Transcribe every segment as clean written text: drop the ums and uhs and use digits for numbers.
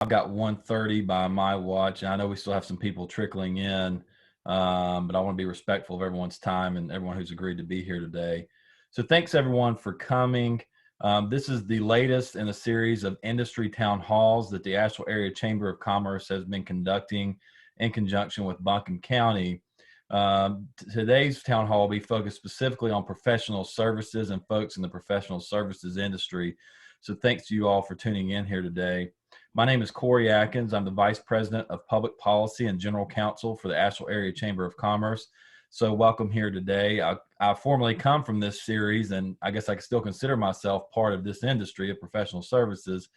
I've got 1:30 by my watch, and I know we still have some people trickling in, but I want to be respectful of everyone's time and everyone who's agreed to be here today. So thanks everyone for coming. This is the latest in a series of industry town halls that the Asheville Area Chamber of Commerce has been conducting in conjunction with Buncombe County. Today's town hall will be focused specifically on professional services and folks in the professional services industry. So thanks to you all for tuning in here today. My name is Corey Atkins. I'm the Vice President of Public Policy and General Counsel for the Asheville Area Chamber of Commerce. So welcome here today. I formally come from this series, and I guess I can still consider myself part of this industry of professional services.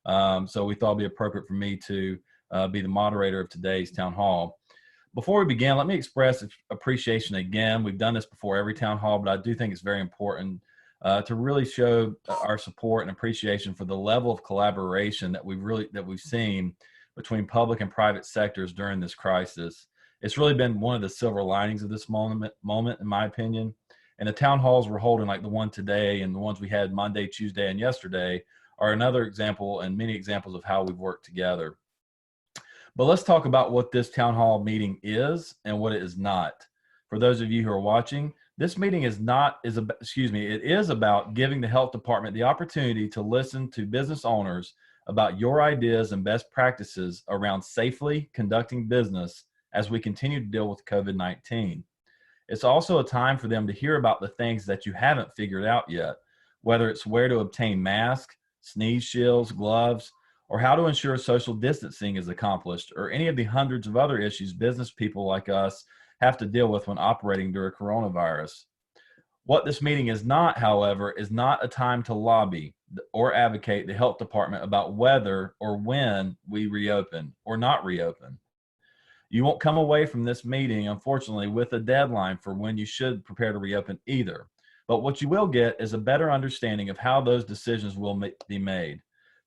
So we thought it'd be appropriate for me to be the moderator of today's town hall. Before we begin, let me express appreciation again. We've done this before every town hall, but I do think it's very important to really show our support and appreciation for the level of collaboration that we've seen between public and private sectors during this crisis. It's really been one of the silver linings of this moment, in my opinion. And the town halls we're holding, like the one today and the ones we had Monday, Tuesday, and yesterday, are another example and many examples of how we've worked together. But let's talk about what this town hall meeting is and what it is not. For those of you who are watching, this meeting is about giving the health department the opportunity to listen to business owners about your ideas and best practices around safely conducting business as we continue to deal with COVID-19. It's also a time for them to hear about the things that you haven't figured out yet, whether it's where to obtain masks, sneeze shields, gloves, or how to ensure social distancing is accomplished, or any of the hundreds of other issues business people like us have to deal with when operating during coronavirus. What this meeting is not, however, is not a time to lobby or advocate the health department about whether or when we reopen or not reopen. You won't come away from this meeting, unfortunately, with a deadline for when you should prepare to reopen either. But what you will get is a better understanding of how those decisions will be made.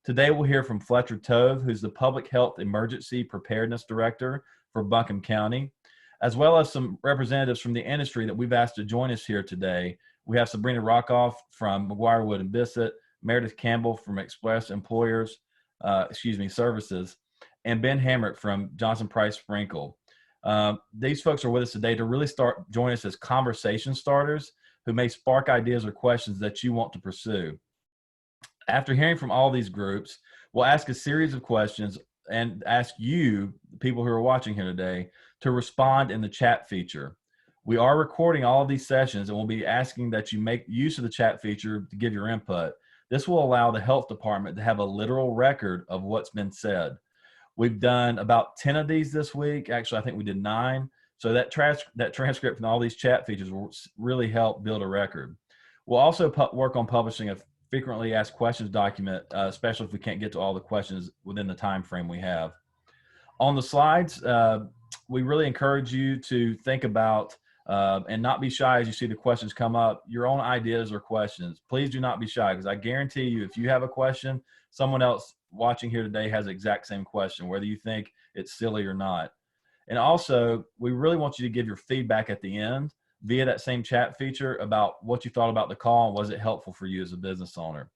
Today, we'll hear from Fletcher Tove, who's the Public Health Emergency Preparedness Director for Buncombe County, as well as some representatives from the industry that we've asked to join us here today. We have Sabrina Rockoff from McGuire Wood and Bissett, Meredith Campbell from Express Employers, Services, and Ben Hamrick from Johnson Price Sprinkle. These folks are with us today to really join us as conversation starters who may spark ideas or questions that you want to pursue. After hearing from all these groups, we'll ask a series of questions and ask you, the people who are watching here today, to respond in the chat feature. We are recording all of these sessions, and we'll be asking that you make use of the chat feature to give your input. This will allow the health department to have a literal record of what's been said. We've done about 10 of these this week. Actually, I think we did 9. So that transcript and all these chat features will really help build a record. We'll also work on publishing a frequently asked questions document, especially if we can't get to all the questions within the time frame we have. On the slides, we really encourage you to think about and not be shy as you see the questions come up, your own ideas or questions. Please do not be shy, because I guarantee you, if you have a question, someone else watching here today has the exact same question, whether you think it's silly or not. And also, we really want you to give your feedback at the end via that same chat feature about what you thought about the call and was it helpful for you as a business owner.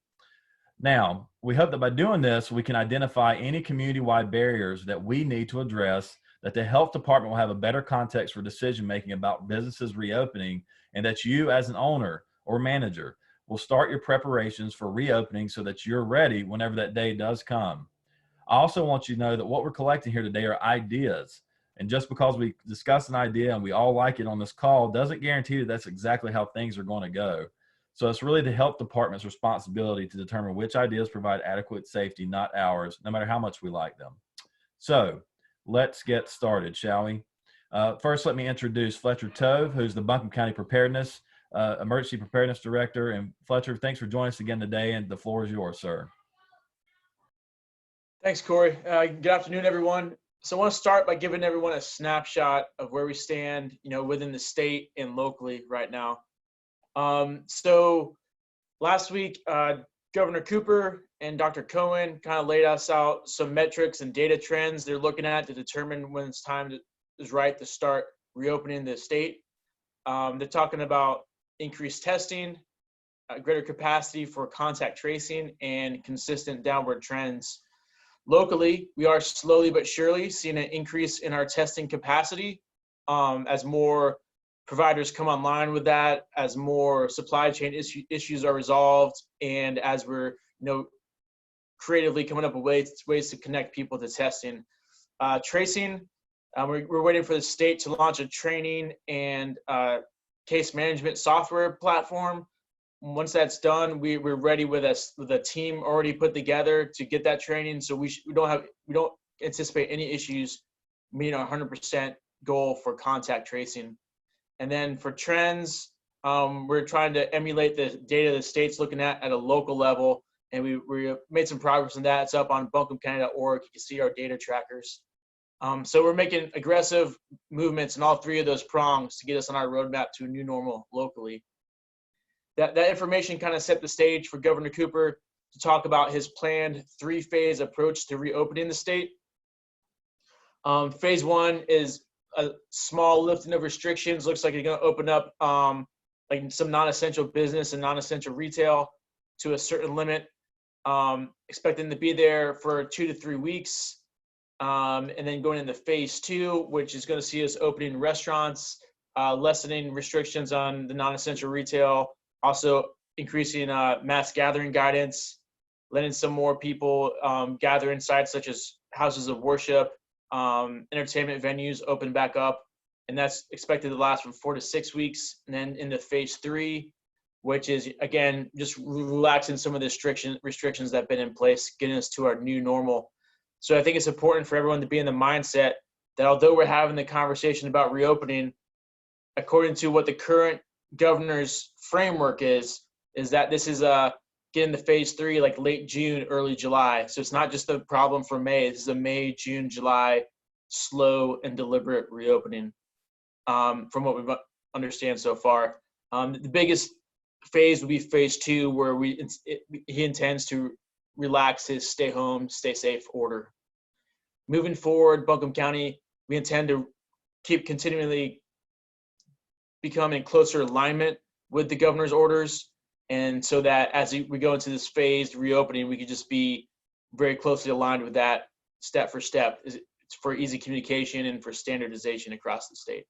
Now, we hope that by doing this, we can identify any community-wide barriers that we need to address, that the health department will have a better context for decision-making about businesses reopening, and that you as an owner or manager will start your preparations for reopening so that you're ready whenever that day does come. I also want you to know that what we're collecting here today are ideas. And just because we discuss an idea and we all like it on this call doesn't guarantee that that's exactly how things are going to go. So it's really the health department's responsibility to determine which ideas provide adequate safety, not ours, no matter how much we like them. So let's get started, shall we? First, let me introduce Fletcher Tove, who's the Buncombe County Emergency Preparedness Director. And Fletcher, thanks for joining us again today, and the floor is yours, sir. Thanks, Corey. Good afternoon, everyone. So I want to start by giving everyone a snapshot of where we stand, within the state and locally right now. So last week, Governor Cooper and Dr. Cohen kind of laid us out some metrics and data trends they're looking at to determine when it's time is right to start reopening the state. They're talking about increased testing, greater capacity for contact tracing, and consistent downward trends Locally, we are slowly but surely seeing an increase in our testing capacity as more providers come online with that, as more supply chain issues are resolved, and as we're creatively coming up with ways to connect people to testing. Tracing, we're waiting for the state to launch a training and case management software platform. Once that's done, we're ready with a team already put together to get that training. So we don't anticipate any issues meeting our 100% goal for contact tracing. And then for trends, we're trying to emulate the data the state's looking at a local level, and we made some progress in that. It's up on buncombecounty.org. You can see our data trackers. So we're making aggressive movements in all three of those prongs to get us on our roadmap to a new normal locally. That information kind of set the stage for Governor Cooper to talk about his planned 3-phase approach to reopening the state. Phase 1 is a small lifting of restrictions. Looks like you're going to open up like some non-essential business and non-essential retail to a certain limit. Expecting to be there for 2 to 3 weeks. And then going into phase 2, which is going to see us opening restaurants, lessening restrictions on the non-essential retail, also increasing mass gathering guidance, letting some more people gather in sites such as houses of worship, entertainment venues open back up. And that's expected to last from 4 to 6 weeks. And then into phase 3, which is, again, just relaxing some of the restrictions that have been in place, getting us to our new normal. So I think it's important for everyone to be in the mindset that although we're having the conversation about reopening, according to what the current governor's framework is that this is getting to phase 3 like late June, early July. So it's not just a problem for May. This is a May, June, July slow and deliberate reopening from what we understand so far. The biggest phase would be phase 2, where he intends to relax his stay home, stay safe order. Moving forward, Buncombe County, we intend to keep continually become in closer alignment with the governor's orders. And so that as we go into this phased reopening, we could just be very closely aligned with that step for step. It's for easy communication and for standardization across the state.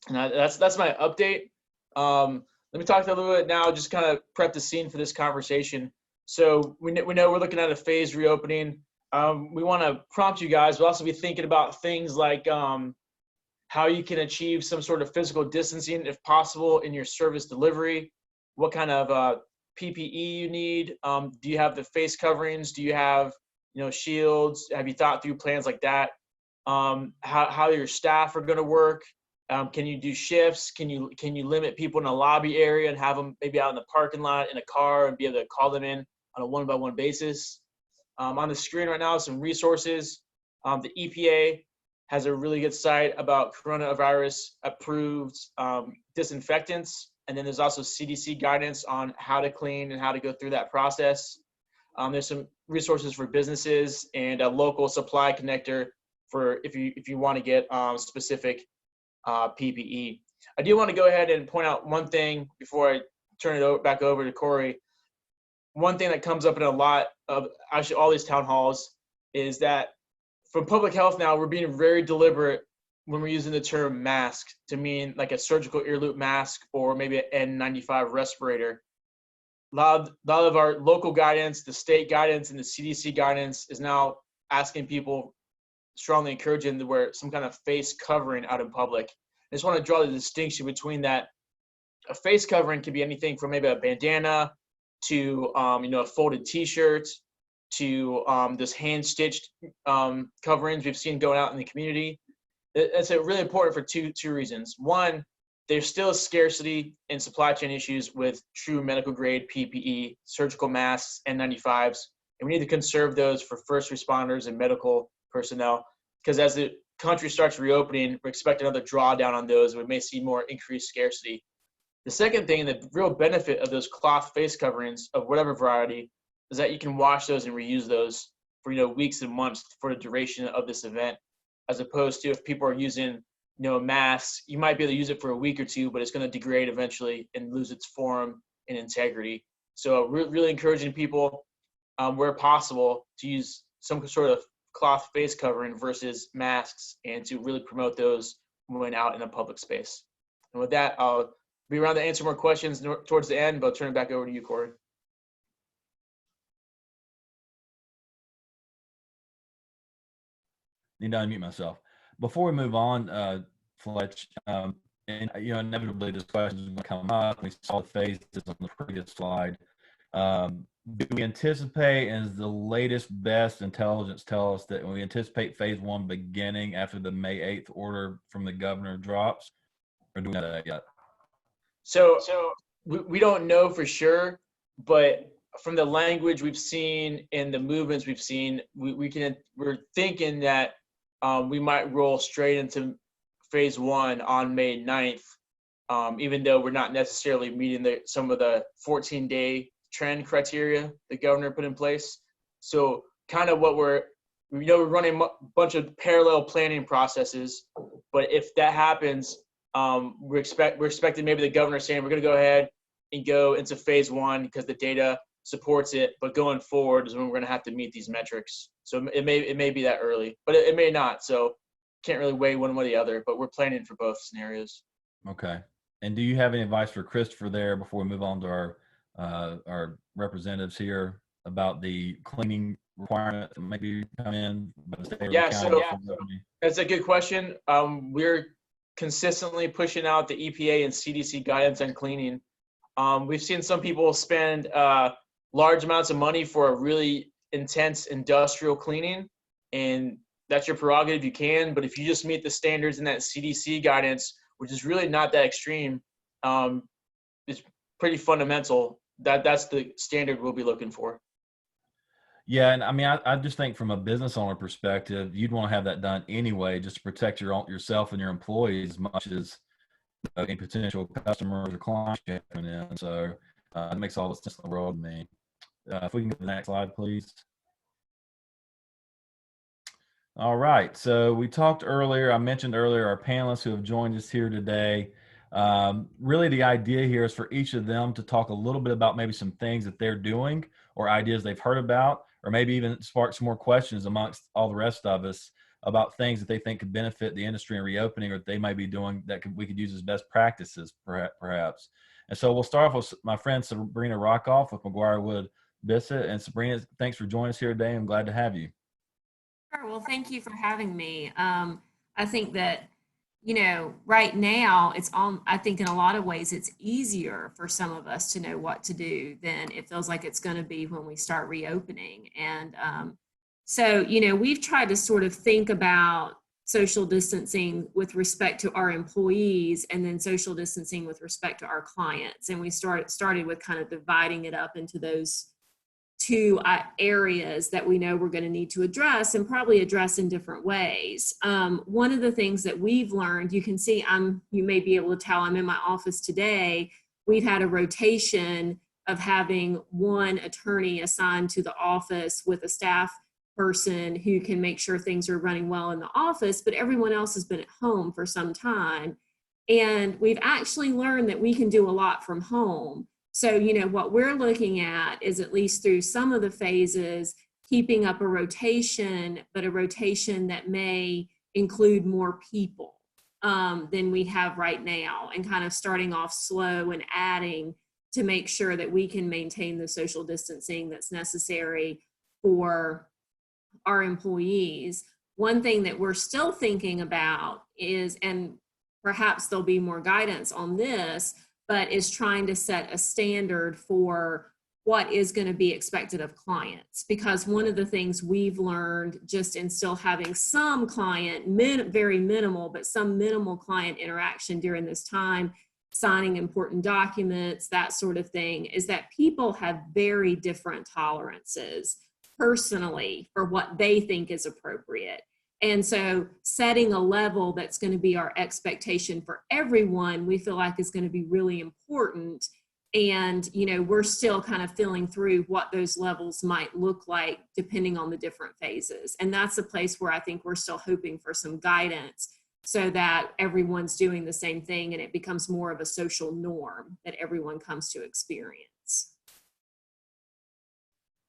And that's my update. Let me talk a little bit now, just kind of prep the scene for this conversation. So we know we're looking at a phased reopening. We want to prompt you guys. We'll also be thinking about things like how you can achieve some sort of physical distancing, if possible, in your service delivery. What kind of PPE you need? Do you have the face coverings? Do you have shields? Have you thought through plans like that? How your staff are going to work? Can you do shifts? Can you limit people in a lobby area and have them maybe out in the parking lot in a car and be able to call them in on a one-by-one basis? On the screen right now, some resources. The EPA has a really good site about coronavirus approved disinfectants. And then there's also CDC guidance on how to clean and how to go through that process. There's some resources for businesses and a local supply connector for if you want to get specific PPE. I do want to go ahead and point out one thing before I turn it back over to Corey. One thing that comes up in a lot of actually all these town halls is that from public health now, we're being very deliberate when we're using the term mask to mean like a surgical ear loop mask or maybe an N95 respirator. A lot of our local guidance, the state guidance, and the CDC guidance is now asking people, strongly encouraging to wear some kind of face covering out in public. I just want to draw the distinction between that. A face covering can be anything from maybe a bandana to a folded T-shirt to this hand-stitched coverings we've seen going out in the community. It's really important for two reasons. One, there's still a scarcity and supply chain issues with true medical grade PPE, surgical masks, N95s, and we need to conserve those for first responders and medical personnel, because as the country starts reopening, we're expecting another drawdown on those. We may see more increased scarcity. The second thing, and the real benefit of those cloth face coverings of whatever variety, is that you can wash those and reuse those for weeks and months for the duration of this event, as opposed to if people are using masks, you might be able to use it for a week or two, but it's going to degrade eventually and lose its form and integrity. So really encouraging people, where possible, to use some sort of cloth face covering versus masks, and to really promote those when out in a public space. And with that, I'll be around to answer more questions towards the end, but I'll turn it back over to you, Corey. Need to unmute myself. Before we move on, Fletch, and inevitably this question is going to come up. We saw the phases on the previous slide. Do we anticipate, and does the latest best intelligence tell us that we anticipate phase 1 beginning after the May 8th order from the governor drops? Or do we know that yet? So we don't know for sure, but from the language we've seen and the movements we've seen, we're thinking that we might roll straight into phase 1 on May 9th, even though we're not necessarily meeting some of the 14-day trend criteria the governor put in place. So kind of what we're running a bunch of parallel planning processes, but if that happens, we're expecting maybe the governor saying we're going to go ahead and go into phase 1 because the data supports it, but going forward is when we're going to have to meet these metrics. So it may be that early, but it may not. So can't really weigh one way or the other, but we're planning for both scenarios. Okay. And do you have any advice for Christopher there before we move on to our representatives here about the cleaning requirement that maybe come in? That's a good question. We're consistently pushing out the EPA and CDC guidance on cleaning. We've seen some people spend large amounts of money for a really intense industrial cleaning, and that's your prerogative, you can, but if you just meet the standards in that CDC guidance, which is really not that extreme, it's pretty fundamental. That's the standard we'll be looking for. Yeah, and I mean, I just think from a business owner perspective, you'd want to have that done anyway, just to protect yourself and your employees as much as any potential customers or clients coming in. So it makes all the sense in the world to me. If we can get the next slide, please. All right. So I mentioned earlier, our panelists who have joined us here today. Really, the idea here is for each of them to talk a little bit about maybe some things that they're doing or ideas they've heard about, or maybe even spark some more questions amongst all the rest of us about things that they think could benefit the industry in reopening, or that they might be doing that we could use as best practices, perhaps. And so we'll start off with my friend Sabrina Rockoff with McGuire Wood Bissett. And Sabrina, thanks for joining us here today. I'm glad to have you. Sure. Well, thank you for having me. I think that, right now I think in a lot of ways it's easier for some of us to know what to do than it feels like it's going to be when we start reopening. And so, we've tried to sort of think about social distancing with respect to our employees and then social distancing with respect to our clients. And we started with kind of dividing it up into those two areas that we know we're going to need to address, and probably address in different ways. One of the things that we've learned, you can see you may be able to tell I'm in my office today. We've had a rotation of having one attorney assigned to the office with a staff person who can make sure things are running well in the office, but everyone else has been at home for some time. And we've actually learned that we can do a lot from home. So, what we're looking at is, at least through some of the phases, keeping up a rotation, but a rotation that may include more people than we have right now, and kind of starting off slow and adding to make sure that we can maintain the social distancing that's necessary for our employees. One thing that we're still thinking about is, and perhaps there'll be more guidance on this, but is trying to set a standard for what is going to be expected of clients. Because one of the things we've learned just in still having some very minimal, but some minimal client interaction during this time, signing important documents, that sort of thing, is that people have very different tolerances personally for what they think is appropriate. And so setting a level that's going to be our expectation for everyone, we feel like is going to be really important. And, we're still kind of feeling through what those levels might look like depending on the different phases. And that's a place where I think we're still hoping for some guidance so that everyone's doing the same thing and it becomes more of a social norm that everyone comes to experience.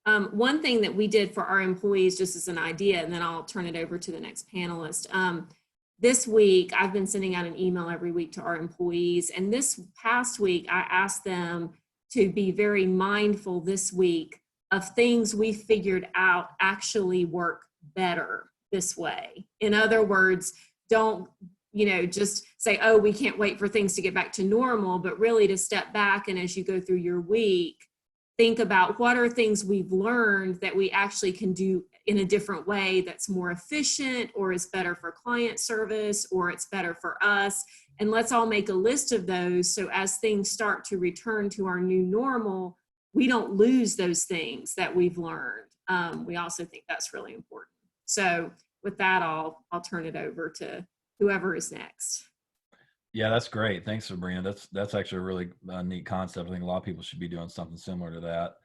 One thing that we did for our employees, just as an idea, and then I'll turn it over to the next panelist. This week, I've been sending out an email every week to our employees. And this past week, I asked them to be very mindful this week of things we figured out actually work better this way. In other words, don't, just say, oh, we can't wait for things to get back to normal, but really to step back. And as you go through your week, think about what are things we've learned that we actually can do in a different way that's more efficient, or is better for client service, or it's better for us. And let's all make a list of those, so as things start to return to our new normal, we don't lose those things that we've learned. We also think that's really important. So with that, I'll turn it over to whoever is next. Yeah, that's great. Thanks, Sabrina. That's actually a really neat concept. I think a lot of people should be doing something similar to that.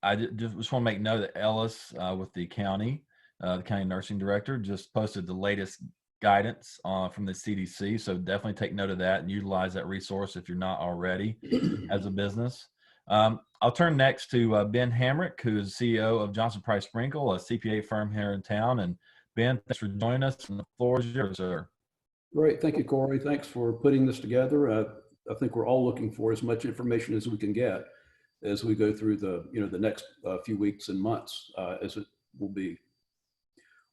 I just want to make note that Ellis with the county nursing director, just posted the latest guidance from the CDC. So definitely take note of that and utilize that resource if you're not already as a business. I'll turn next to Ben Hamrick, who is CEO of Johnson Price Sprinkle, a CPA firm here in town. And Ben, thanks for joining us. And the floor is yours, sir. Great. Thank you, Corey. Thanks for putting this together. I think we're all looking for as much information as we can get as we go through the next few weeks and months, as it will be.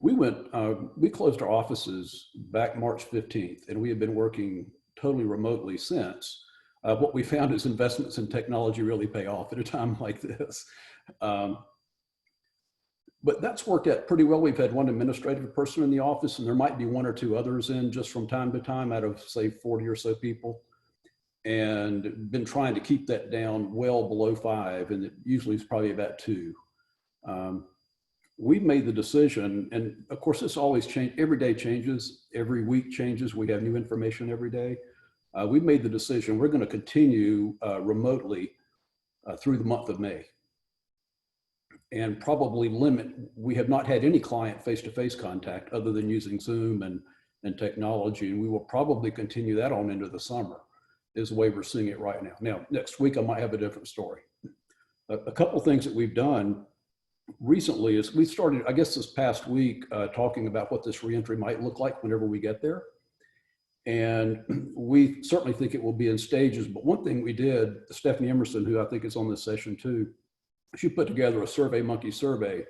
We closed our offices back March 15th, and we have been working totally remotely since. What we found is investments in technology really pay off at a time like this. But that's worked out pretty well. We've had one administrative person in the office, and there might be one or two others in just from time to time out of, say, 40 or so people. And been trying to keep that down well below 5, and it usually is probably about 2. We've made the decision, and of course this always changes, every day changes, every week changes, we have new information every day. We've made the decision we're going to continue remotely through the month of May, and probably we have not had any client face-to-face contact other than using Zoom and technology, and we will probably continue that on into the summer, is the way we're seeing it right now. Now, next week I might have a different story. A couple things that we've done recently is we started, I guess this past week, talking about what this reentry might look like whenever we get there. And we certainly think it will be in stages, but one thing we did, Stephanie Emerson, who I think is on this session too, she put together a SurveyMonkey survey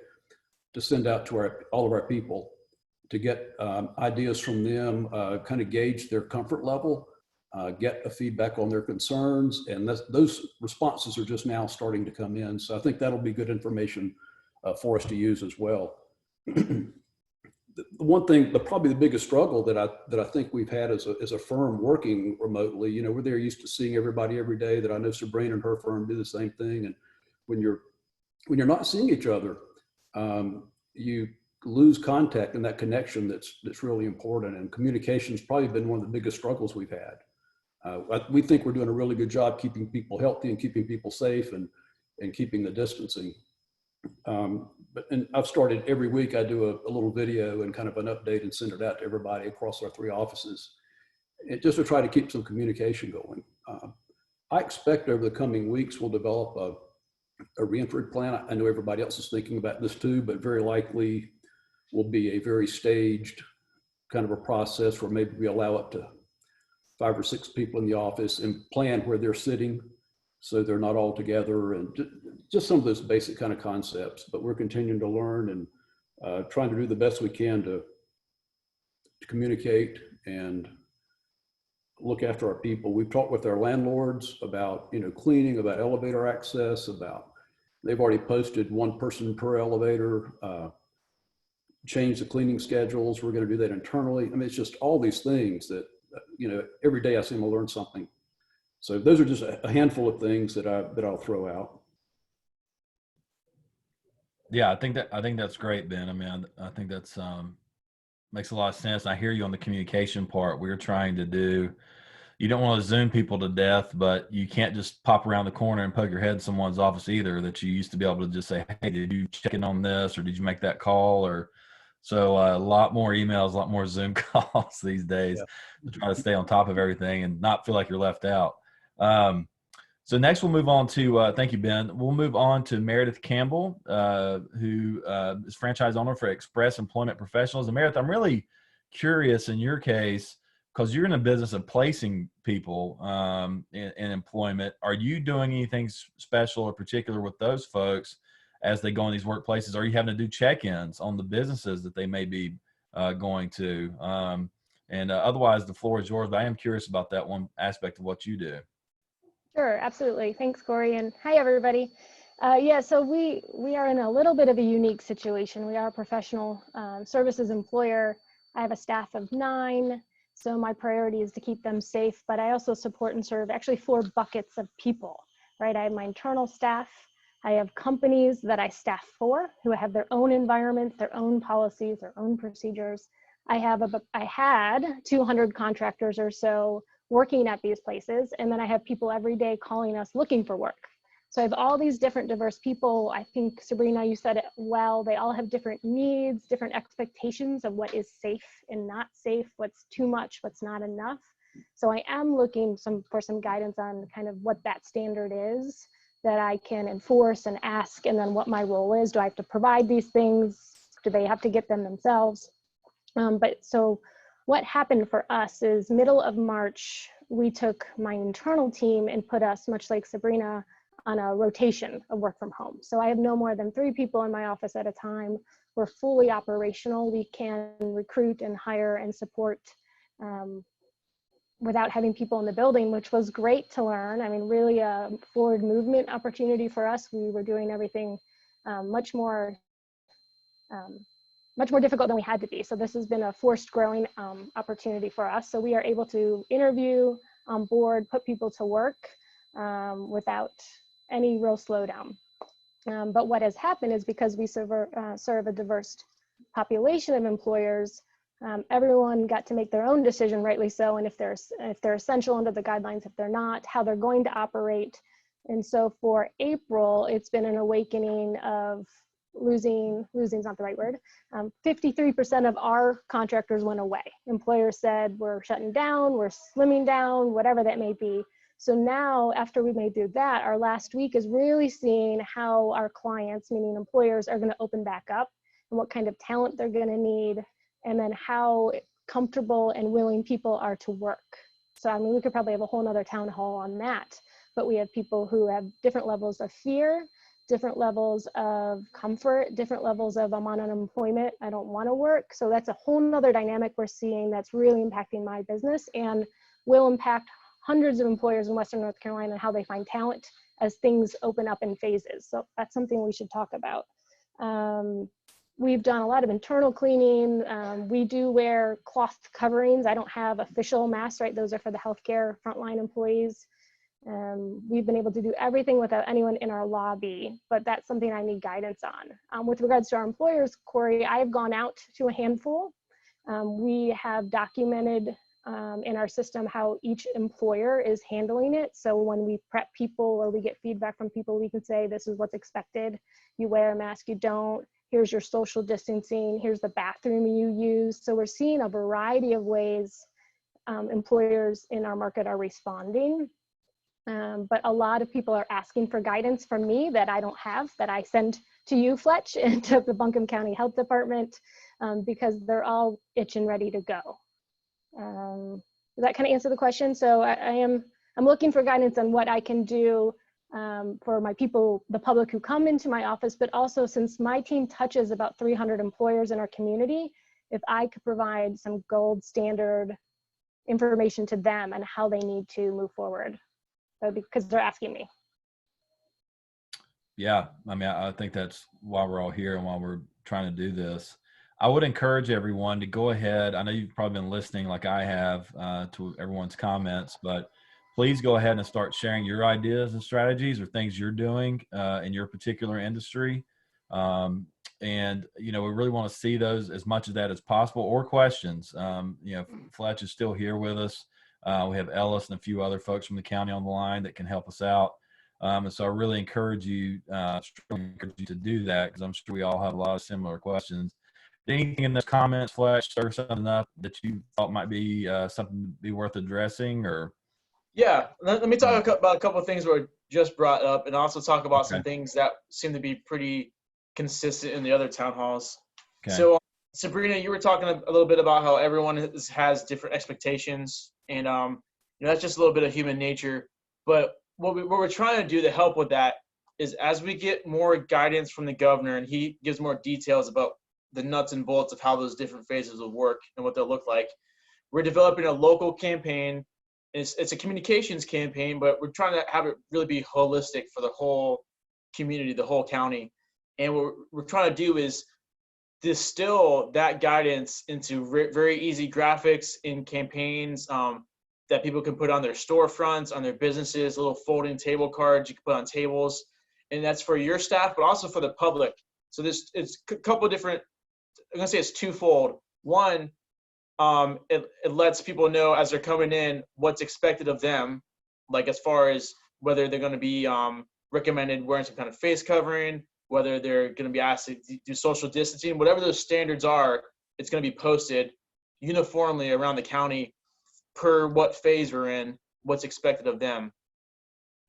to send out to all of our people to get ideas from them, kind of gauge their comfort level, get a feedback on their concerns, and those responses are just now starting to come in. So I think that'll be good information for us to use as well. The one thing, probably the biggest struggle that I think we've had as a firm working remotely, we're there used to seeing everybody every day. That I know Sabrina and her firm do the same thing. And when you're not seeing each other, you lose contact and that connection that's really important. And communication's probably been one of the biggest struggles we've had. We think we're doing a really good job keeping people healthy and keeping people safe and keeping the distancing. And I've started every week, I do a little video and kind of an update and send it out to everybody across our 3 offices, just to try to keep some communication going. I expect over the coming weeks, we'll develop a reentry plan. I know everybody else is thinking about this too, but very likely will be a very staged kind of a process where maybe we allow up to 5 or 6 people in the office and plan where they're sitting so they're not all together, and just some of those basic kind of concepts. But we're continuing to learn and trying to do the best we can to communicate and look after our people. We've talked with our landlords about cleaning, about elevator access, they've already posted 1 person per elevator, change the cleaning schedules. We're going to do that internally. I mean, it's just all these things that every day I seem to learn something. So those are just a handful of things that I'll throw out. Yeah, I think that's great, Ben. I mean, I think that's makes a lot of sense. I hear you on the communication part. We're trying to do. You don't want to Zoom people to death, but you can't just pop around the corner and poke your head in someone's office either. That you used to be able to just say, "Hey, did you check in on this, or did you make that call?" Or so a lot more emails, a lot more Zoom calls these days to try to stay on top of everything and not feel like you're left out. So next we'll move on to, thank you, Ben. We'll move on to Meredith Campbell, who is franchise owner for Express Employment Professionals. And Meredith, I'm really curious in your case, because you're in the business of placing people in employment. Are you doing anything special or particular with those folks as they go in these workplaces? Are you having to do check-ins on the businesses that they may be going to? Otherwise, the floor is yours, but I am curious about that one aspect of what you do. Sure, absolutely. Thanks, Corey, and hi, everybody. Yeah, so we are in a little bit of a unique situation. We are a professional services employer. I have a staff of 9, so my priority is to keep them safe, but I also support and serve actually 4 buckets of people, right? I have my internal staff. I have companies that I staff for who have their own environments, their own policies, their own procedures. I had 200 contractors or so working at these places, and then I have people every day calling us looking for work. So I have all these different diverse people. I think, Sabrina, you said it well, they all have different needs, different expectations of what is safe and not safe, what's too much, what's not enough. So I am looking for some guidance on kind of what that standard is that I can enforce and ask, and then what my role is. Do I have to provide these things? Do they have to get them themselves? But so what happened for us is middle of March, we took my internal team and put us, much like Sabrina, on a rotation of work from home. So I have no more than 3 people in my office at a time. We're fully operational. We can recruit and hire and support without having people in the building, which was great to learn. I mean, really a forward movement opportunity for us. We were doing everything much more difficult than we had to be. So this has been a forced growing opportunity for us. So we are able to interview, on board, put people to work without any real slowdown. But what has happened is because we serve a diverse population of employers, everyone got to make their own decision, rightly so, and if they're essential under the guidelines, if they're not, how they're going to operate. And so for April, it's been an awakening of losing's not the right word. 53% of our contractors went away. Employers said, we're shutting down, we're slimming down, whatever that may be. So now, after we made through that, our last week is really seeing how our clients, meaning employers, are going to open back up and what kind of talent they're going to need, and then how comfortable and willing people are to work. So, I mean, we could probably have a whole nother town hall on that, but we have people who have different levels of fear, different levels of comfort, different levels of I'm on unemployment, I don't want to work. So that's a whole nother dynamic we're seeing that's really impacting my business and will impact hundreds of employers in Western North Carolina and how they find talent as things open up in phases. So that's something we should talk about. We've done a lot of internal cleaning. We do wear cloth coverings. I don't have official masks, right? Those are for the healthcare frontline employees. We've been able to do everything without anyone in our lobby, but that's something I need guidance on. With regards to our employers, Corey, I have gone out to a handful. We have documented in our system how each employer is handling it. So when we prep people or we get feedback from people, we can say, this is what's expected. You wear a mask, you don't. Here's your social distancing. Here's the bathroom you use. So we're seeing a variety of ways employers in our market are responding. But a lot of people are asking for guidance from me that I don't have, that I send to you, Fletch, and to the Buncombe County Health Department, because they're all itching ready to go. Does that kind of answer the question? So I'm looking for guidance on what I can do for my people, the public who come into my office, but also since my team touches about 300 employers in our community, if I could provide some gold standard information to them and how they need to move forward. Because they're asking me. Yeah, I mean, I think that's why we're all here and why we're trying to do this. I would encourage everyone to go ahead. I know you've probably been listening like I have to everyone's comments, but please go ahead and start sharing your ideas and strategies or things you're doing in your particular industry. And, you know, we really want to see those, as much of that as possible, or questions. You know, Fletch is still here with us. We have Ellis and a few other folks from the county on the line that can help us out. And so I really encourage you to do that, because I'm sure we all have a lot of similar questions. Anything in those comments, Fletch, stir something up that you thought might be something to be worth addressing? Or Yeah, let me talk about a couple of things were just brought up, and also talk about some Okay. things that seem to be pretty consistent in the other town halls. Okay. So, Sabrina, you were talking a little bit about how everyone has different expectations, and that's just a little bit of human nature. But what we're trying to do to help with that is, as we get more guidance from the governor, and he gives more details about the nuts and bolts of how those different phases will work and what they'll look like, we're developing a local campaign. It's a communications campaign, but we're trying to have it really be holistic for the whole community, the whole county. And what we're trying to do is distill that guidance into very easy graphics in campaigns that people can put on their storefronts, on their businesses, little folding table cards you can put on tables. And that's for your staff, but also for the public. So it's a couple of different, I'm gonna say it's twofold. One, it lets people know as they're coming in what's expected of them, like as far as whether they're going to be recommended wearing some kind of face covering, whether they're going to be asked to do social distancing, whatever those standards are, it's going to be posted uniformly around the county per what phase we're in, what's expected of them.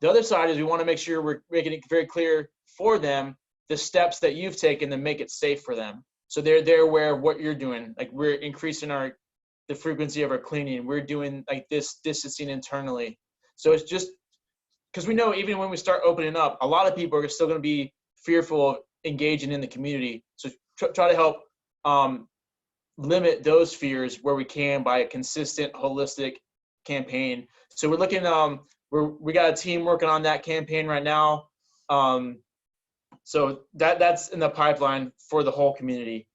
The other side is we want to make sure we're making it very clear for them the steps that you've taken to make it safe for them. So they're aware of what you're doing. Like, we're increasing the frequency of our cleaning. We're doing like this distancing internally. So it's just because we know even when we start opening up, a lot of people are still going to be fearful of engaging in the community. So try to help limit those fears where we can by a consistent, holistic campaign. So we're looking, we got a team working on that campaign right now. So that's in the pipeline for the whole community.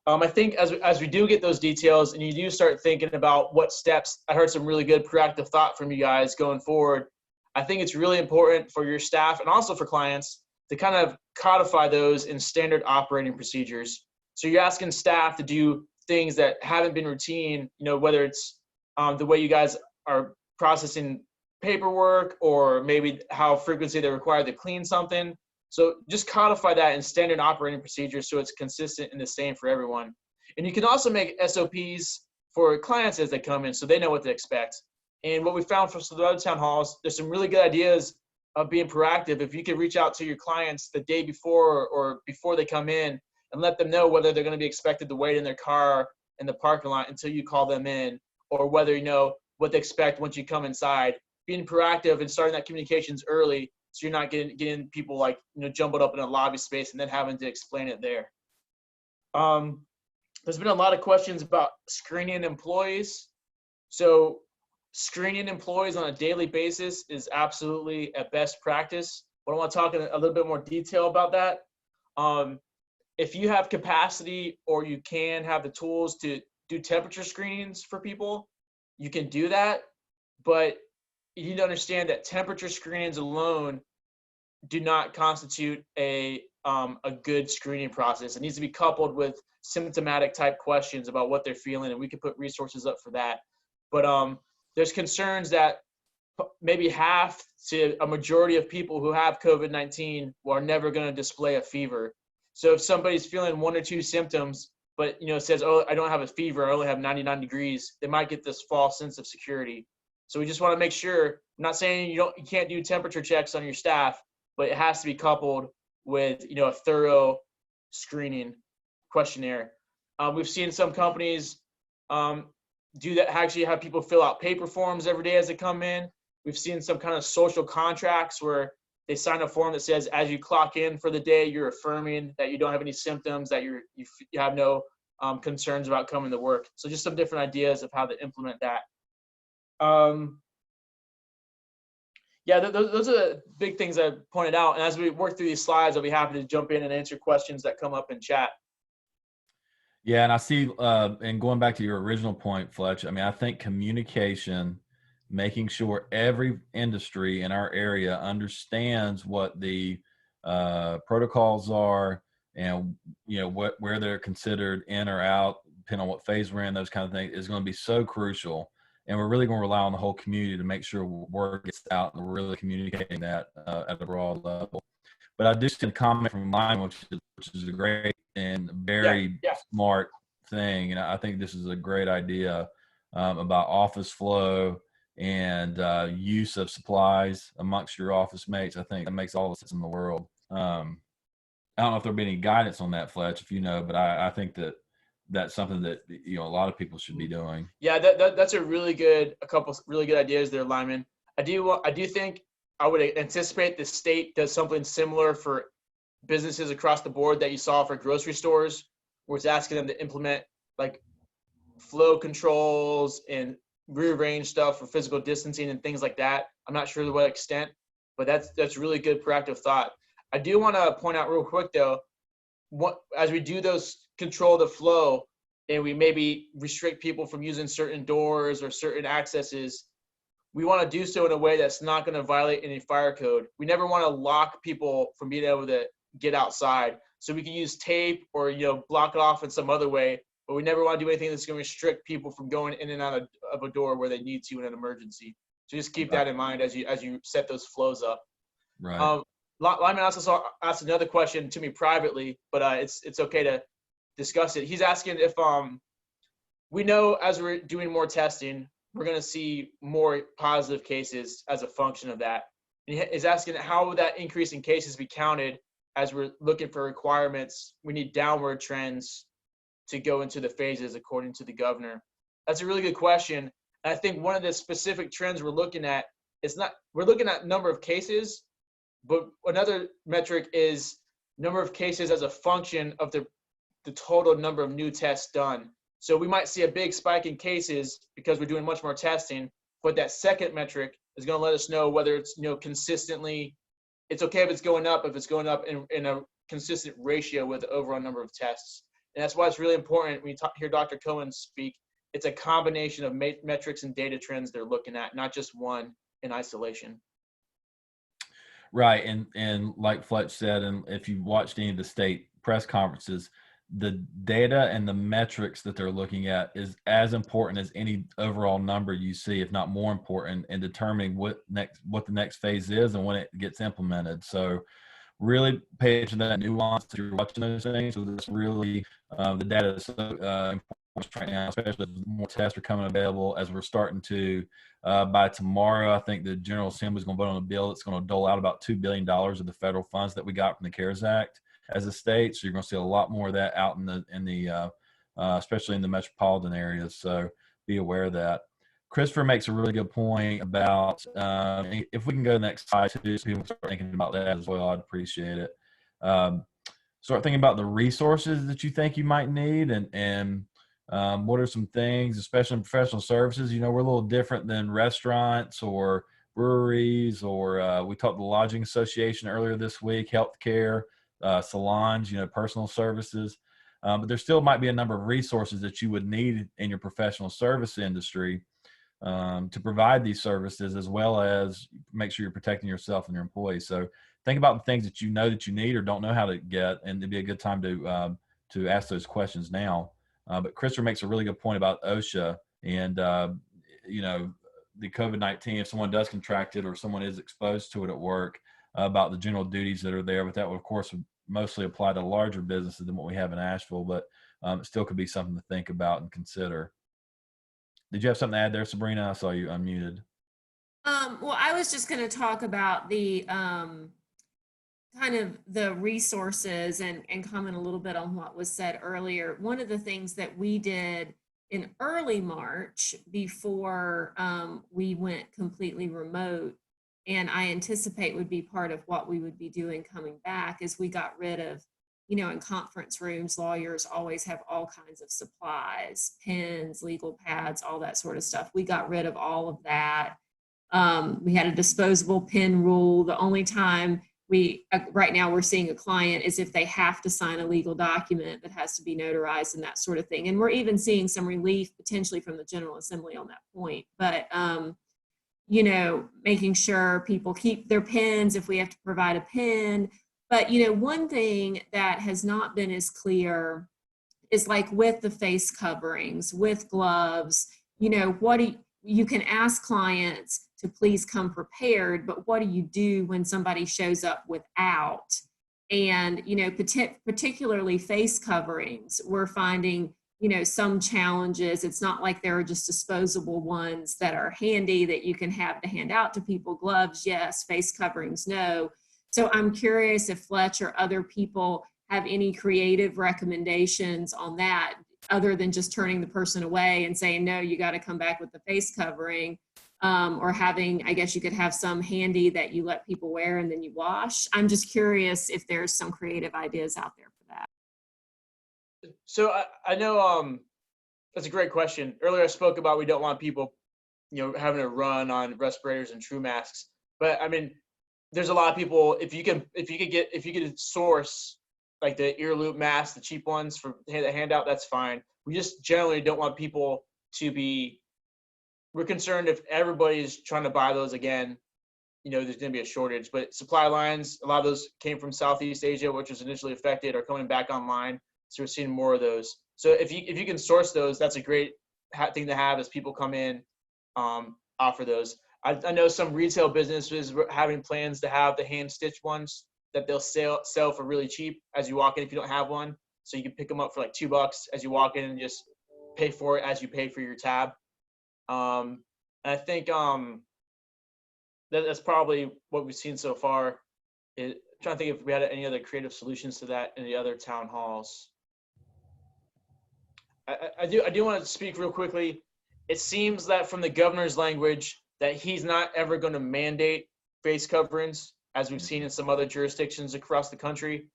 I think as we do get those details and you do start thinking about what steps, I heard some really good proactive thought from you guys going forward. I think it's really important for your staff and also for clients to kind of codify those in standard operating procedures. So you're asking staff to do things that haven't been routine, whether it's the way you guys are processing paperwork, or maybe how frequency they're required to clean something. So just codify that in standard operating procedures so it's consistent and the same for everyone. And you can also make SOPs for clients as they come in so they know what to expect. And what we found from some of the other town halls, there's some really good ideas of being proactive. If you could reach out to your clients the day before or before they come in and let them know whether they're going to be expected to wait in their car in the parking lot until you call them in, or whether you know what they expect once you come inside. Being proactive and starting that communications early, so you're not getting people like jumbled up in a lobby space and then having to explain it there. There's been a lot of questions about screening employees. So screening employees on a daily basis is absolutely a best practice. But I want to talk in a little bit more detail about that. If you have capacity or you can have the tools to do temperature screenings for people, you can do that. But you need to understand that temperature screenings alone do not constitute a good screening process. It needs to be coupled with symptomatic type questions about what they're feeling, and we can put resources up for that. But there's concerns that maybe half to a majority of people who have COVID-19 are never going to display a fever. So if somebody's feeling 1 or 2 symptoms, but says, "Oh, I don't have a fever, I only have 99 degrees," they might get this false sense of security. So we just want to make sure, I'm not saying you can't do temperature checks on your staff, but it has to be coupled with a thorough screening questionnaire. We've seen some companies do that, actually have people fill out paper forms every day as they come in. We've seen some kind of social contracts where they sign a form that says, as you clock in for the day, you're affirming that you don't have any symptoms, that you have no concerns about coming to work. So just some different ideas of how to implement that. Yeah, those are the big things I pointed out. And as we work through these slides, I'll be happy to jump in and answer questions that come up in chat. Yeah, and I see, and going back to your original point, Fletch, I mean, I think communication, making sure every industry in our area understands what the protocols are and, where they're considered in or out, depending on what phase we're in, those kind of things, is going to be so crucial. And we're really going to rely on the whole community to make sure word gets out and we're really communicating that at a broad level. But I do see a comment from mine, which is a great and very smart thing. And I think this is a great idea about office flow and use of supplies amongst your office mates. I think that makes all the sense in the world. I don't know if there'll be any guidance on that, Fletch, if you know, but I think that that's something that, you know, a lot of people should be doing. Yeah, that's a couple really good ideas there, Lyman. I do think I would anticipate the state does something similar for businesses across the board that you saw for grocery stores, where it's asking them to implement like flow controls and rearrange stuff for physical distancing and things like that. I'm not sure to what extent, but that's really good proactive thought. I do want to point out real quick though, as we do those control the flow and we maybe restrict people from using certain doors or certain accesses, we want to do so in a way that's not going to violate any fire code. We never want to lock people from being able to get outside. So we can use tape or, you know, block it off in some other way, but we never want to do anything that's going to restrict people from going in and out of a door where they need to in an emergency. So just keep that in mind as you set those flows up. Right. Lyman also asked another question to me privately, but it's okay to discuss it. He's asking if we know as we're doing more testing, we're going to see more positive cases as a function of that. And he's asking how would that increase in cases be counted as we're looking for requirements? We need downward trends to go into the phases according to the governor. That's a really good question. And I think one of the specific trends we're looking at we're looking at number of cases, but another metric is number of cases as a function of the total number of new tests done. So we might see a big spike in cases because we're doing much more testing, but that second metric is going to let us know whether it's, you know, consistently, it's okay if it's going up in a consistent ratio with the overall number of tests. And that's why it's really important when you hear Dr. Cohen speak, it's a combination of metrics and data trends they're looking at, not just one in isolation. Right. And like Fletch said, and if you watched any of the state press conferences, the data and the metrics that they're looking at is as important as any overall number you see, if not more important, in determining what the next phase is and when it gets implemented. So really pay attention to that nuance if you're watching those things. So that's really the data is so important right now, especially as more tests are coming available, as we're starting to by tomorrow. I think the General Assembly is going to vote on a bill that's going to dole out about $2 billion of the federal funds that we got from the CARES Act as a state. So you're going to see a lot more of that out in the especially in the metropolitan areas. So be aware of that. Christopher makes a really good point about if we can go to the next slide too, so people start thinking about that as well. I'd appreciate it. Start thinking about the resources that you think you might need, and what are some things, especially in professional services. You know, we're a little different than restaurants or breweries, or we talked to the Lodging Association earlier this week, healthcare, salons, you know, personal services. But there still might be a number of resources that you would need in your professional service industry to provide these services, as well as make sure you're protecting yourself and your employees. So think about the things that you know that you need or don't know how to get, and it'd be a good time to ask those questions now. But Christopher makes a really good point about OSHA and you know, the COVID-19. If someone does contract it or someone is exposed to it at work, about the general duties that are there. But that would, of course, mostly apply to larger businesses than what we have in Asheville. But it still could be something to think about and consider. Did you have something to add there, Sabrina? I saw you unmuted. Well, I was just going to talk about the kind of the resources and comment a little bit on what was said earlier. One of the things that we did in early March before we went completely remote, and I anticipate would be part of what we would be doing coming back, is we got rid of, you know, in conference rooms, lawyers always have all kinds of supplies, pens, legal pads, all that sort of stuff. We got rid of all of that. We had a disposable pen rule. The only time right now we're seeing a client is if they have to sign a legal document that has to be notarized and that sort of thing. And we're even seeing some relief potentially from the General Assembly on that point. But, you know, making sure people keep their pens if we have to provide a pen. But, you know, one thing that has not been as clear is like with the face coverings, with gloves, you know, you can ask clients to please come prepared, but what do you do when somebody shows up without? And, you know, particularly face coverings, we're finding some challenges. It's not like there are just disposable ones that are handy that you can have to hand out to people. Gloves, yes. Face coverings, no. So I'm curious if Fletch or other people have any creative recommendations on that, other than just turning the person away and saying, no, you got to come back with the face covering, or having, I guess you could have some handy that you let people wear and then you wash. I'm just curious if there's some creative ideas out there for that. So I know that's a great question. Earlier I spoke about we don't want people, having to run on respirators and true masks. But I mean, there's a lot of people. If you could source like the ear loop masks, the cheap ones for the handout, that's fine. We just generally don't want people to be. We're concerned if everybody's trying to buy those again, there's going to be a shortage. But supply lines, a lot of those came from Southeast Asia, which was initially affected, are coming back online. So we're seeing more of those. So if you can source those, that's a great thing to have as people come in, offer those. I know some retail businesses were having plans to have the hand stitched ones that they'll sell for really cheap as you walk in if you don't have one. So you can pick them up for like $2 as you walk in and just pay for it as you pay for your tab. And I think that's probably what we've seen so far. I'm trying to think if we had any other creative solutions to that in the other town halls. I do want to speak real quickly. It seems that from the governor's language that he's not ever going to mandate face coverings, as we've seen in some other jurisdictions across the country.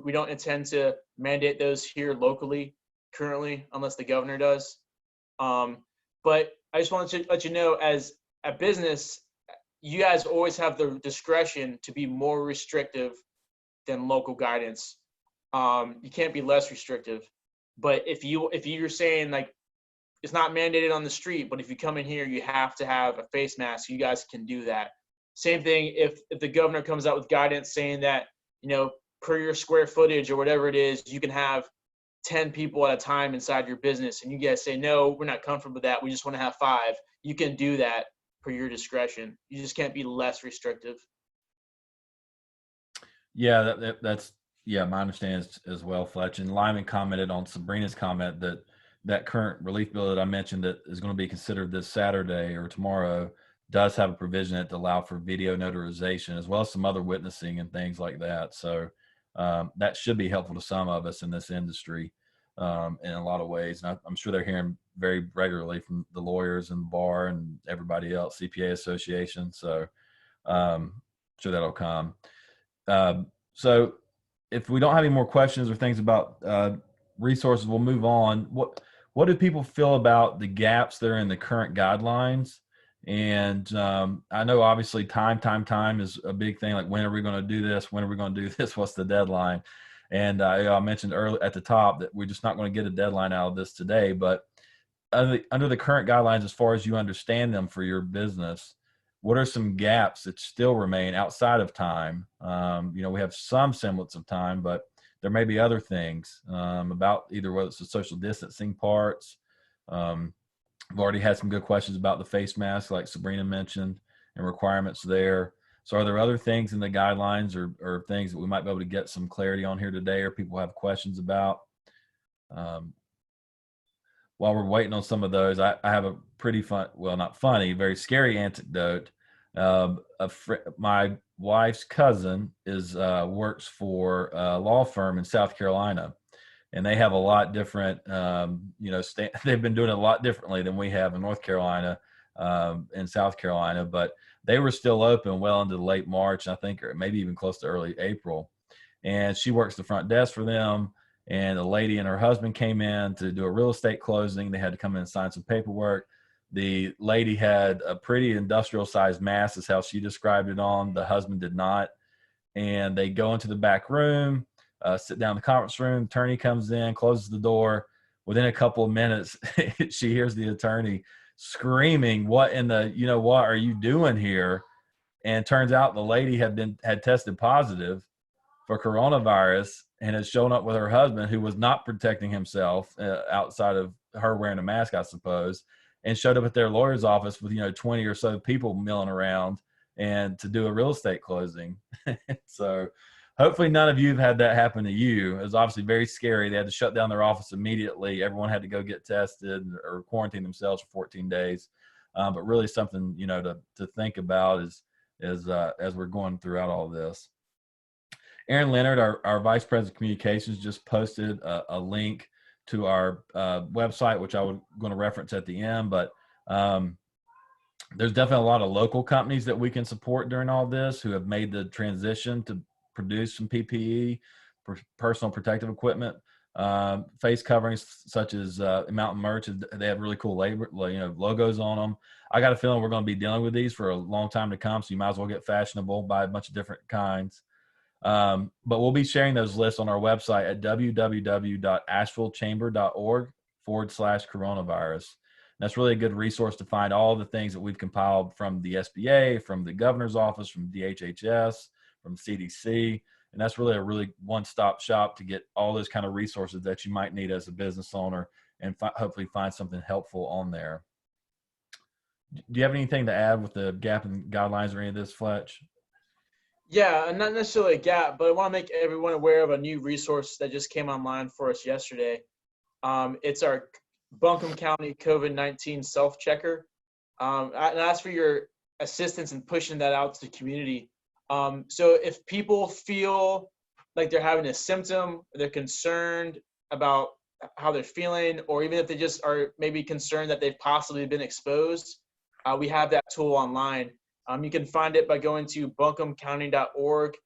We don't intend to mandate those here locally currently, unless the governor does. But I just wanted to let you know, as a business, you guys always have the discretion to be more restrictive than local guidance. You can't be less restrictive. But if you're saying like it's not mandated on the street, but if you come in here, you have to have a face mask, you guys can do that. Same thing if the governor comes out with guidance saying that, per your square footage or whatever it is, you can have 10 people at a time inside your business, and you guys say, no, we're not comfortable with that, we just want to have 5. You can do that per your discretion. You just can't be less restrictive. Yeah, that's my understanding as well, Fletch. And Lyman commented on Sabrina's comment that current relief bill that I mentioned that is going to be considered this Saturday or tomorrow does have a provision that allow for video notarization as well as some other witnessing and things like that. So that should be helpful to some of us in this industry in a lot of ways. And I'm sure they're hearing very regularly from the lawyers and bar and everybody else, CPA Association. So sure that'll come. So if we don't have any more questions or things about resources, we'll move on. What do people feel about the gaps that are in the current guidelines? And I know obviously time is a big thing. Like, when are we going to do this? When are we going to do this? What's the deadline? And I mentioned early at the top that we're just not going to get a deadline out of this today. But under the current guidelines, as far as you understand them for your business, what are some gaps that still remain outside of time? We have some semblance of time, but there may be other things about either whether it's the social distancing parts. I've already had some good questions about the face mask, like Sabrina mentioned, and requirements there. So are there other things in the guidelines or things that we might be able to get some clarity on here today, or people have questions about? While we're waiting on some of those, I have a pretty not funny, very scary anecdote. My wife's cousin works for a law firm in South Carolina, and they have a lot different, they've been doing it a lot differently than we have in North Carolina and South Carolina, but they were still open well into late March, I think, or maybe even close to early April. And she works the front desk for them. And a lady and her husband came in to do a real estate closing. They had to come in and sign some paperwork. The lady had a pretty industrial sized mask, is how she described it on. The husband did not. And they go into the back room, sit down in the conference room. Attorney comes in, closes the door. Within a couple of minutes, she hears the attorney screaming, what are you doing here? And it turns out the lady had tested positive for coronavirus and had shown up with her husband, who was not protecting himself outside of her wearing a mask, I suppose, and showed up at their lawyer's office with 20 or so people milling around and to do a real estate closing. So hopefully none of you have had that happen to you. It was obviously very scary. They had to shut down their office immediately. Everyone had to go get tested or quarantine themselves for 14 days. But really something, to think about as we're going throughout all this. Aaron Leonard, our Vice President of Communications, just posted a link to our website, which I was going to reference at the end. But there's definitely a lot of local companies that we can support during all this who have made the transition to produce some PPE, personal protective equipment, face coverings such as Mountain Merch. They have really cool logos on them. I got a feeling we're going to be dealing with these for a long time to come, so you might as well get fashionable, buy a bunch of different kinds. But we'll be sharing those lists on our website at www.ashevillechamber.org/coronavirus. That's really a good resource to find all the things that we've compiled from the SBA, from the governor's office, from DHHS, from CDC. And that's really a one-stop shop to get all those kind of resources that you might need as a business owner and hopefully find something helpful on there. Do you have anything to add with the gap in guidelines or any of this, Fletch? Yeah, and not necessarily a gap, but I want to make everyone aware of a new resource that just came online for us yesterday. It's our Buncombe County COVID-19 self-checker. And I ask for your assistance in pushing that out to the community. So if people feel like they're having a symptom, they're concerned about how they're feeling, or even if they just are maybe concerned that they've possibly been exposed, we have that tool online. You can find it by going to buncombecounty.org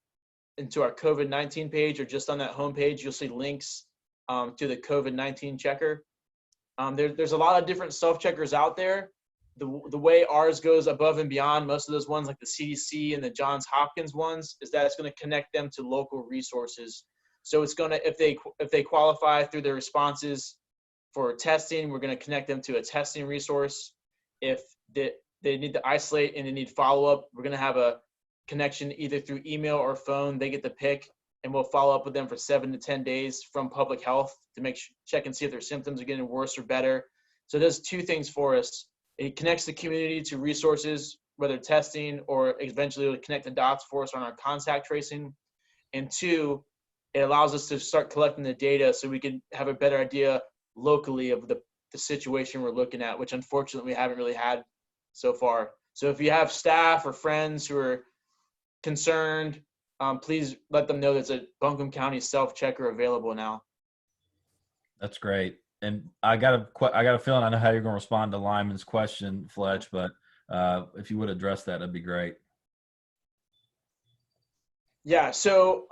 into our COVID-19 page, or just on that homepage, you'll see links to the COVID-19 checker. There's a lot of different self-checkers out there. The way ours goes above and beyond most of those ones, like the CDC and the Johns Hopkins ones, is that it's going to connect them to local resources. So it's going to, if they qualify through their responses for testing, we're going to connect them to a testing resource. If they need to isolate and they need follow-up, we're going to have a connection either through email or phone. They get to pick, and we'll follow up with them for 7 to 10 days from public health to check and see if their symptoms are getting worse or better. So it does two things for us. It connects the community to resources, whether testing, or eventually it'll connect the dots for us on our contact tracing. And two, it allows us to start collecting the data so we can have a better idea locally of the situation we're looking at, which unfortunately we haven't really had so far. So if you have staff or friends who are concerned, please let them know there's a Buncombe County self-checker available now. That's great. And I got a feeling I know how you're going to respond to Lyman's question, Fletch, but if you would address that, that'd be great. Yeah, so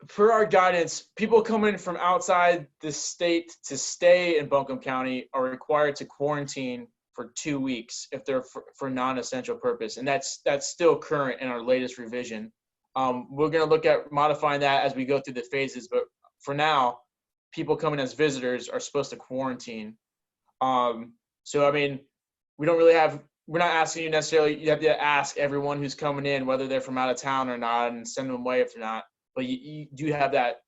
for our guidance, people coming from outside the state to stay in Buncombe County are required to quarantine for 2 weeks if they're for non-essential purpose. And that's still current in our latest revision. We're going to look at modifying that as we go through the phases, but for now, people coming as visitors are supposed to quarantine. So, I mean, we're not asking you necessarily, you have to ask everyone who's coming in, whether they're from out of town or not, and send them away if they're not. But you do have that.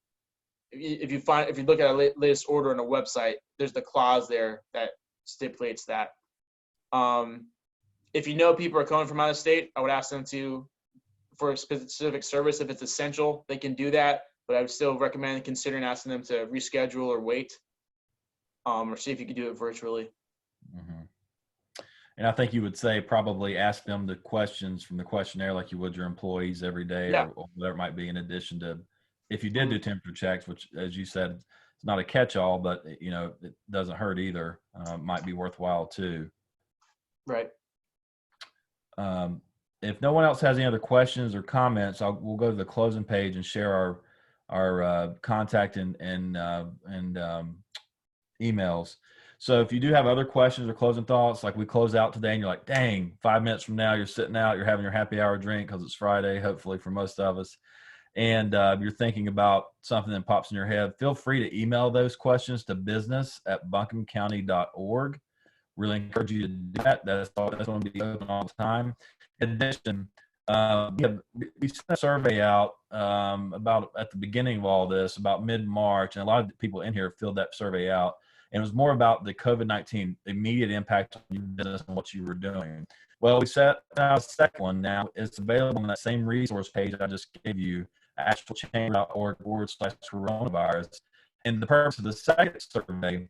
If you look at our latest order on the website, there's the clause there that stipulates that. If you know people are coming from out of state, I would ask them for a specific service, if it's essential, they can do that. But I would still recommend considering asking them to reschedule or wait, or see if you could do it virtually. Mm-hmm. And I think you would say probably ask them the questions from the questionnaire like you would your employees every day, Yeah. or whatever it might be, in addition to if you did do temperature checks, which, as you said, it's not a catch-all, but it doesn't hurt either. Might be worthwhile too. Right. If no one else has any other questions or comments, we'll go to the closing page and share our contact and emails. So if you do have other questions or closing thoughts, like we close out today and you're like, dang, 5 minutes from now, you're sitting out, you're having your happy hour drink because it's Friday, hopefully for most of us, and you're thinking about something that pops in your head, feel free to email those questions to business@buncombecounty.org. Really encourage you to do that. That's going to be open all the time. In addition, we sent a survey out about at the beginning of all this, about mid-March, and a lot of people in here filled that survey out. And it was more about the COVID-19 immediate impact on your business and what you were doing. Well, we set out a second one now. It's available on that same resource page I just gave you, AshevilleChamber.org/coronavirus. And the purpose of the second survey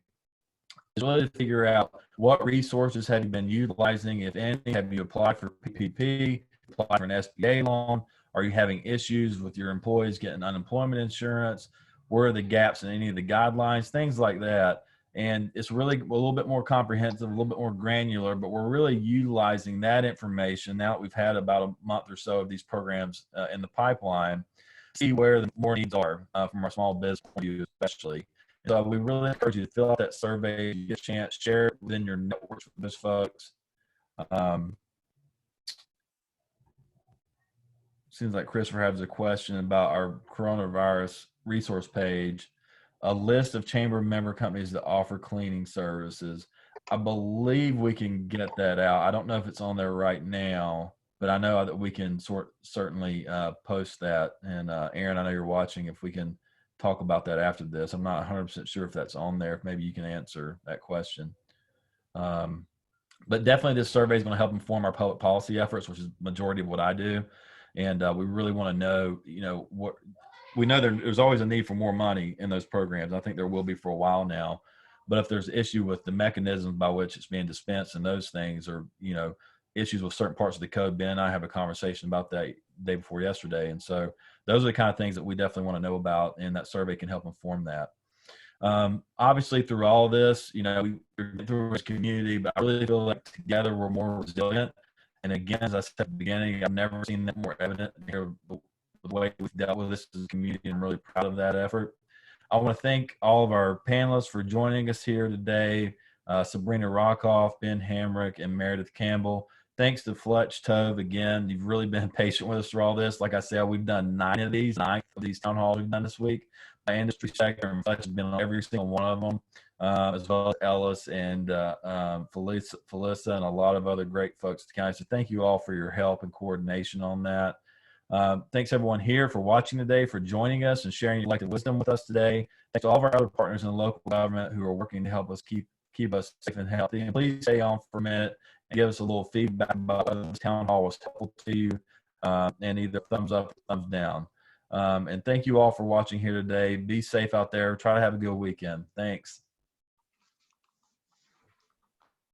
is really to figure out what resources have you been utilizing, if any. Have you applied for PPP, applied for an SBA loan? Are you having issues with your employees getting unemployment insurance? Where are the gaps in any of the guidelines? Things like that. And it's really a little bit more comprehensive, a little bit more granular, but we're really utilizing that information now that we've had about a month or so of these programs in the pipeline, see where the more needs are from our small business point of view, especially. So we really encourage you to fill out that survey, get a chance, share it within your networks with those folks. Seems like Christopher has a question about our coronavirus resource page. A list of chamber member companies that offer cleaning services. I believe we can get that out. I don't know if it's on there right now, but I know that we can certainly post that. And Aaron, I know you're watching. If we can talk about that after this, I'm not 100% sure if that's on there. If maybe you can answer that question. But definitely this survey is going to help inform our public policy efforts, which is the majority of what I do. And we really want to know, what we know there's always a need for more money in those programs. I think there will be for a while now. But if there's issue with the mechanisms by which it's being dispensed and those things, or, issues with certain parts of the code, Ben and I have a conversation about that day before yesterday. And so those are the kind of things that we definitely want to know about, and that survey can help inform that. Obviously through all of this, we're through this community, but I really feel like together we're more resilient. And again, as I said at the beginning, I've never seen that more evident here, the way we've dealt with this as a community, and I'm really proud of that effort. I want to thank all of our panelists for joining us here today. Sabrina Rockoff, Ben Hamrick, and Meredith Campbell. Thanks to Fletch Tove again. You've really been patient with us through all this. Like I said, we've done 9 of these town halls we've done this week by industry sector, and Fletch has been on every single one of them, as well as Ellis and Felissa and a lot of other great folks at the county. So thank you all for your help and coordination on that. Thanks everyone here for watching today, for joining us and sharing your elected wisdom with us today. Thanks to all of our other partners in the local government who are working to help us keep us safe and healthy. And please stay on for a minute and give us a little feedback about whether this town hall was helpful to you, and either thumbs up or thumbs down. And thank you all for watching here today. Be safe out there. Try to have a good weekend. Thanks.